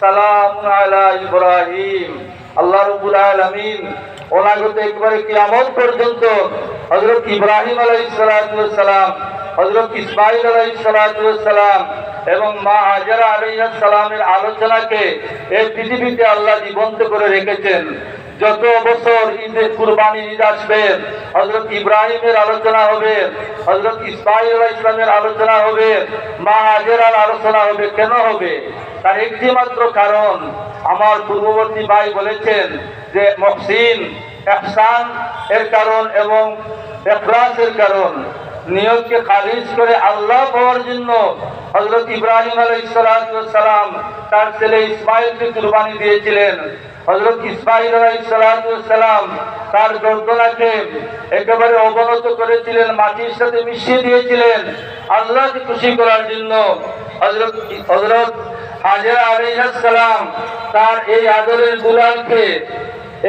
সালামুন আলা ইব্রাহিম। আল্লাহ রাব্বুল আলামিন অনাগত একবারে কিয়ামত পর্যন্ত হযরত ইব্রাহিম আলাইহিস সালাতু ওয়াস সালাম, হযরত ইসমাঈল আলাইহিস সালাতু ওয়াস সালাম এবং মা হাজেরা আলাইহিস সালামের আলোচনাকে এই পৃথিবীতে আল্লাহ জীবন্ত করে রেখেছেন। যত বছর ঈদের কুরবানি ঈদ আসবে, হযরত ইব্রাহিমের আলোচনা হবে, হযরত ইসমাঈল আলাইহিস সালামের আলোচনা হবে, মা হাজেরার আলোচনা হবে। কেন হবে? তার একটি মাত্র কারণ, আমার পূর্ববর্তী ভাই বলেছেন যে মুহসিন ইহসান এর কারণ এবং ইখলাসের কারণ, নিয়তকে খালিজ করে আল্লাহ পাওয়ার জন্য হযরত ইব্রাহিম আলাইহিস সালাতু ওয়াস সালাম তার ছেলে ইসমাঈলকে কুরবানি দিয়েছিলেন। হযরত ইসমাঈল আলাইহিস সালাতু ওয়াস সালাম তার গর্দনাকে একেবারে অবনত করেছিলেন, মাটির সাথে মিশিয়ে দিয়েছিলেন আল্লাহকে খুশি করার জন্য। হযরত হাজেরা আলাইহিস সালাম তার এই আদরের দুলালকে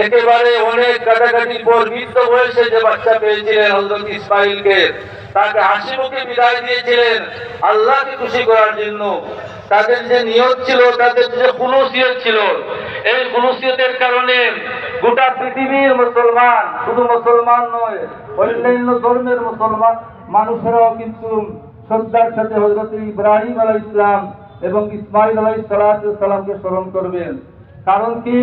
একেবারে অনেক কাটাকাটির পর বৃদ্ধ বয়সে যে বাচ্চা পেয়েছিলেন হযরত ইসমাঈলকে, তাকে হাসি মুখে বিদায় দিয়েছিলেন আল্লাহকে খুশি করার জন্য। তাদের যে নিয়ত ছিল, তাদের যে খুলুসিয়ত ছিল, এই খুলুসিয়তের কারণে গোটা পৃথিবীর মুসলমান, শুধু মুসলমান নয়, অন্যান্য ধর্মের মুসলমান মানুষেরাও কিন্তু শ্রদ্ধার সাথে হযরত ইব্রাহিম আলাইহিস সালাম এবং ইসমাঈল আলাইহিস সালামকে স্মরণ করবেন। কারণ কি?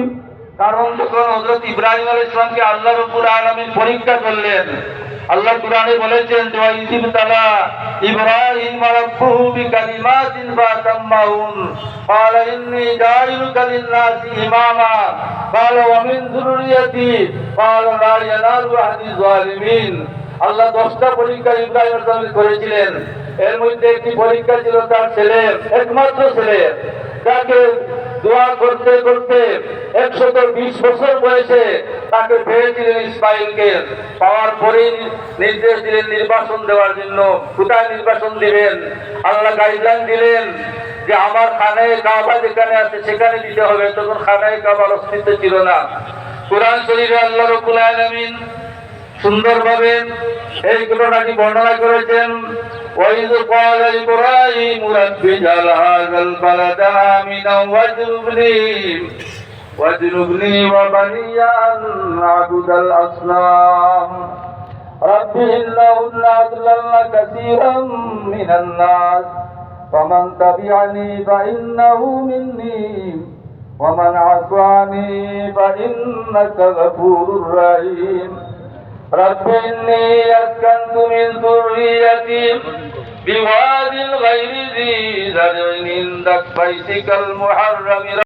কারণ যখন হযরত ইব্রাহিম আলাইহিস সালামকে আল্লাহ রাব্বুল আলামিন পরীক্ষা করলেন, আল্লাহ কুরআনে বলেছেন যে ইযিবতালা ইব্রাহিম রাব্বুহু বিকালিমাতিন ফাতাম্মাহুন ক্বালা ইন্নী জাইলুকা লিন-নাসি ইমামা ক্বালা ওয়া মিন যুররিয়্যাতি ক্বালা লা ইয়ানালু আহদি যালিমিন। আল্লাহ 10টা পরীক্ষা ইব্রাহিম আলাইহিস সালামকে করেছিলেন। এর মধ্যে একটি পরীক্ষা ছিল তার ছেলে, একমাত্র ছেলে, যাকে দোয়া করতে করতে 120 বছর বয়সে তাকে পেয়েছিলেন ইসমাঈলকে। পাওয়ার পরেই নির্দেশ দিলেন নির্বাসন দেওয়ার জন্য। কোথায় নির্বাসন দিবেন? আল্লাহ গাইডলাইন দিলেন যে আমার খানায়ে কাবা যেখানে আছে সেখানে দিতে হবে। তখন খানায়ে কাবার অস্তিত্ব ছিল না। কুরআন শরীফে আল্লাহ রাব্বুল আলামিন সুন্দরভাবে এই ঘটনাটি বর্ণনা করেছেন। وَإِذْ قَالَ إِبْرَاهِيمُ رَبِّ اجْعَلْ هَٰذَا الْبَلَدَ آمِنًا وَاجْنُبْنِي وَبَنِيَّ أَن نَّعْبُدَ الْأَصْنَامَ رَبِّ إِنَّهُنَّ أَضْلَلْنَ كَثِيرًا مِّنَ النَّاسِ فَمَن تَبِعَنِي فَإِنَّهُ مِنِّي وَمَنْ عَصَانِي فَإِنَّكَ غَفُورٌ رَّحِيمٌ رب إني أسكنت من ذريتي بواد غير ذي زرع عند بيتك المحرم